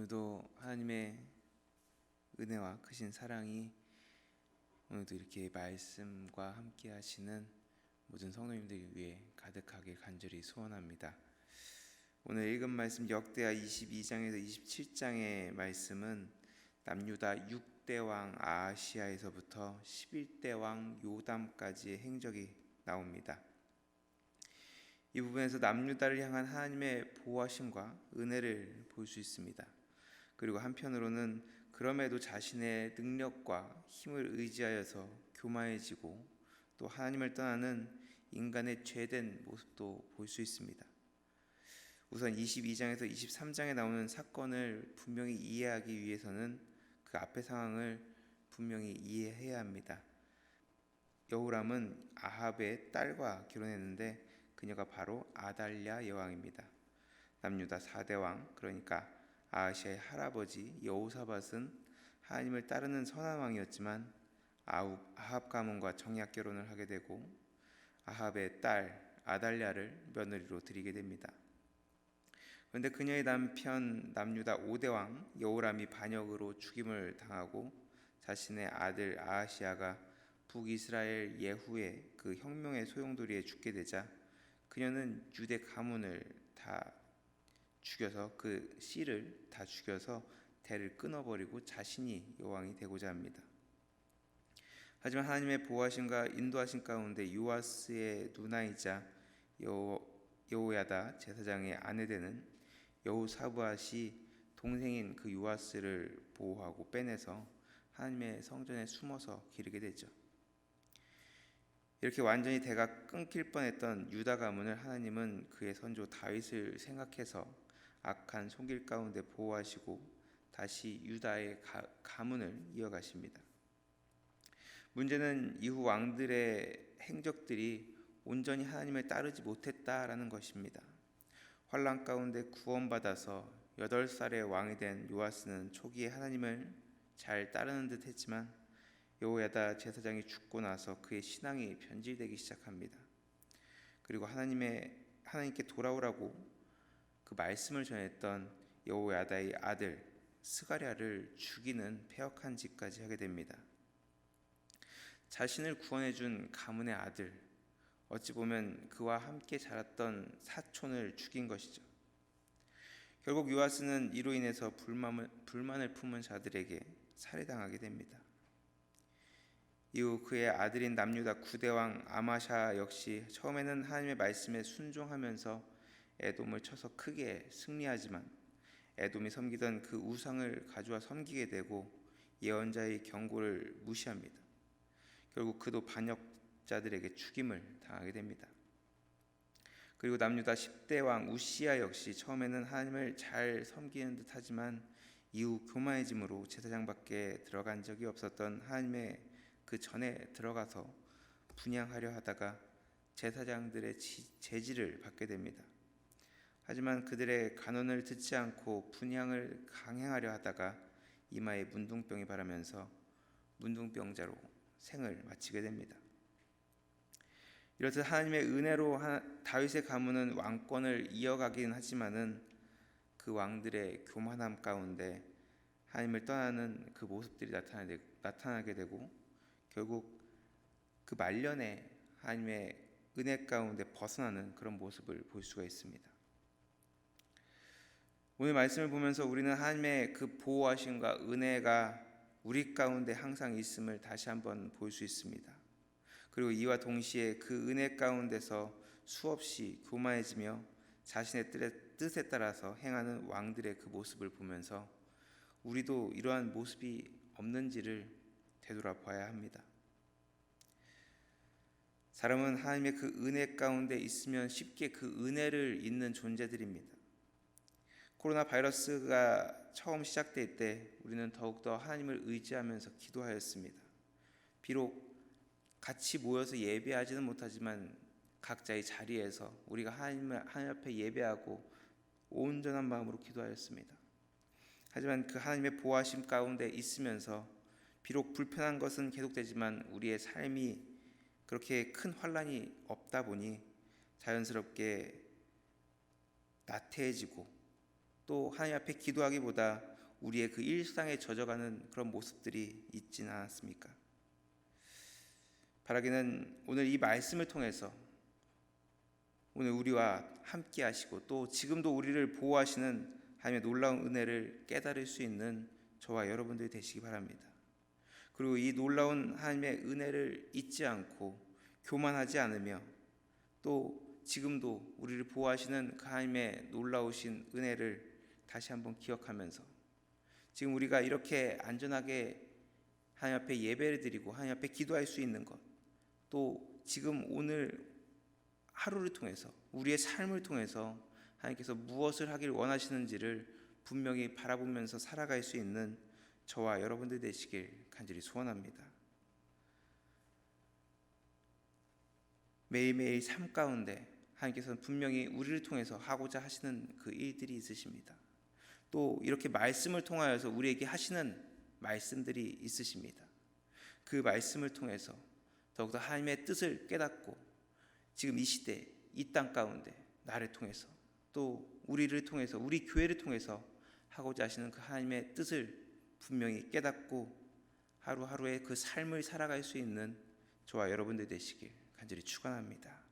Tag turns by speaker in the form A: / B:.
A: 오늘도 하나님의 은혜와 크신 사랑이 오늘도 이렇게 말씀과 함께 하시는 모든 성도님들 위해 가득하길 간절히 소원합니다. 오늘 읽은 말씀 역대하 22장에서 27장의 말씀은 남유다 6대 왕 아하시야에서부터 11대 왕 요담까지의 행적이 나옵니다. 이 부분에서 남유다를 향한 하나님의 보호하심과 은혜를 볼 수 있습니다. 그리고 한편으로는 그럼에도 자신의 능력과 힘을 의지하여서 교만해지고 또 하나님을 떠나는 인간의 죄된 모습도 볼 수 있습니다. 우선 22장에서 23장에 나오는 사건을 분명히 이해하기 위해서는 그 앞의 상황을 분명히 이해해야 합니다. 여호람은 아합의 딸과 결혼했는데 그녀가 바로 아달랴 여왕입니다. 남유다 4대 왕, 그러니까 아하시아의 할아버지 여호사밧은 하나님을 따르는 선한 왕이었지만 아합 가문과 정략 결혼을 하게 되고 아합의 딸 아달랴를 며느리로 드리게 됩니다. 그런데 그녀의 남편 남유다 5대 왕 여호람이 반역으로 죽임을 당하고 자신의 아들 아하시아가 북이스라엘 예후의 그 혁명의 소용돌이에 죽게 되자 그녀는 유대 가문을 다 죽여서 그 씨를 다 죽여서 대를 끊어버리고 자신이 여왕이 되고자 합니다. 하지만 하나님의 보호하심과 인도하심 가운데 요아스의 누나이자 여호야다 제사장의 아내 되는 여호사밧이 동생인 그 요아스를 보호하고 빼내서 하나님의 성전에 숨어서 기르게 되죠. 이렇게 완전히 대가 끊길 뻔했던 유다 가문을 하나님은 그의 선조 다윗을 생각해서 악한 손길 가운데 보호하시고 다시 유다의 가문을 이어가십니다. 문제는 이후 왕들의 행적들이 온전히 하나님을 따르지 못했다라는 것입니다. 환난 가운데 구원받아서 8살의 왕이 된 요아스는 초기에 하나님을 잘 따르는 듯 했지만 여호야다 제사장이 죽고 나서 그의 신앙이 변질되기 시작합니다. 그리고 하나님께 돌아오라고 그 말씀을 전했던 여호야다의 아들 스가랴를 죽이는 패역한 짓까지 하게 됩니다. 자신을 구원해준 가문의 아들, 어찌 보면 그와 함께 자랐던 사촌을 죽인 것이죠. 결국 요아스는 이로 인해서 불만을 품은 자들에게 살해당하게 됩니다. 이후 그의 아들인 남유다 9대 왕 아마샤 역시 처음에는 하나님의 말씀에 순종하면서 에돔을 쳐서 크게 승리하지만 에돔이 섬기던 그 우상을 가져와 섬기게 되고 예언자의 경고를 무시합니다. 결국 그도 반역자들에게 죽임을 당하게 됩니다. 그리고 남유다 10대 왕 우시야 역시 처음에는 하나님을 잘 섬기는 듯 하지만 이후 교만해짐으로 제사장 밖에 들어간 적이 없었던 하나님의 그 전에 들어가서 분향하려 하다가 제사장들의 제지를 받게 됩니다. 하지만 그들의 간언을 듣지 않고 분향을 강행하려 하다가 이마에 문둥병이 바라면서 문둥병자로 생을 마치게 됩니다. 이렇듯 하나님의 은혜로 다윗의 가문은 왕권을 이어가긴 하지만은 그 왕들의 교만함 가운데 하나님을 떠나는 그 모습들이 나타나게 되고 결국 그 말년에 하나님의 은혜 가운데 벗어나는 그런 모습을 볼 수가 있습니다. 오늘 말씀을 보면서 우리는 하나님의 그 보호하심과 은혜가 우리 가운데 항상 있음을 다시 한번 볼 수 있습니다. 그리고 이와 동시에 그 은혜 가운데서 수없이 교만해지며 자신의 뜻에 따라서 행하는 왕들의 그 모습을 보면서 우리도 이러한 모습이 없는지를 되돌아봐야 합니다. 사람은 하나님의 그 은혜 가운데 있으면 쉽게 그 은혜를 잊는 존재들입니다. 코로나 바이러스가 처음 시작될 때 우리는 더욱더 하나님을 의지하면서 기도하였습니다. 비록 같이 모여서 예배하지는 못하지만 각자의 자리에서 우리가 하나님 앞에 예배하고 온전한 마음으로 기도하였습니다. 하지만 그 하나님의 보호하심 가운데 있으면서 비록 불편한 것은 계속되지만 우리의 삶이 그렇게 큰 환난이 없다 보니 자연스럽게 나태해지고 또 하나님 앞에 기도하기보다 우리의 그 일상에 젖어가는 그런 모습들이 있지는 않았습니까? 바라기는 오늘 이 말씀을 통해서 오늘 우리와 함께 하시고 또 지금도 우리를 보호하시는 하나님의 놀라운 은혜를 깨달을 수 있는 저와 여러분들이 되시기 바랍니다. 그리고 이 놀라운 하나님의 은혜를 잊지 않고 교만하지 않으며 또 지금도 우리를 보호하시는 그 하나님의 놀라우신 은혜를 다시 한번 기억하면서 지금 우리가 이렇게 안전하게 하나님 앞에 예배를 드리고 하나님 앞에 기도할 수 있는 것, 또 지금 오늘 하루를 통해서 우리의 삶을 통해서 하나님께서 무엇을 하길 원하시는지를 분명히 바라보면서 살아갈 수 있는 저와 여러분들 되시길 간절히 소원합니다. 매일매일 삶 가운데 하나님께서는 분명히 우리를 통해서 하고자 하시는 그 일들이 있으십니다. 또 이렇게 말씀을 통하여서 우리에게 하시는 말씀들이 있으십니다. 그 말씀을 통해서 더욱더 하나님의 뜻을 깨닫고 지금 이 시대 이 땅 가운데 나를 통해서 또 우리를 통해서 우리 교회를 통해서 하고자 하시는 그 하나님의 뜻을 분명히 깨닫고 하루하루의 그 삶을 살아갈 수 있는 저와 여러분들 되시길 간절히 축원합니다.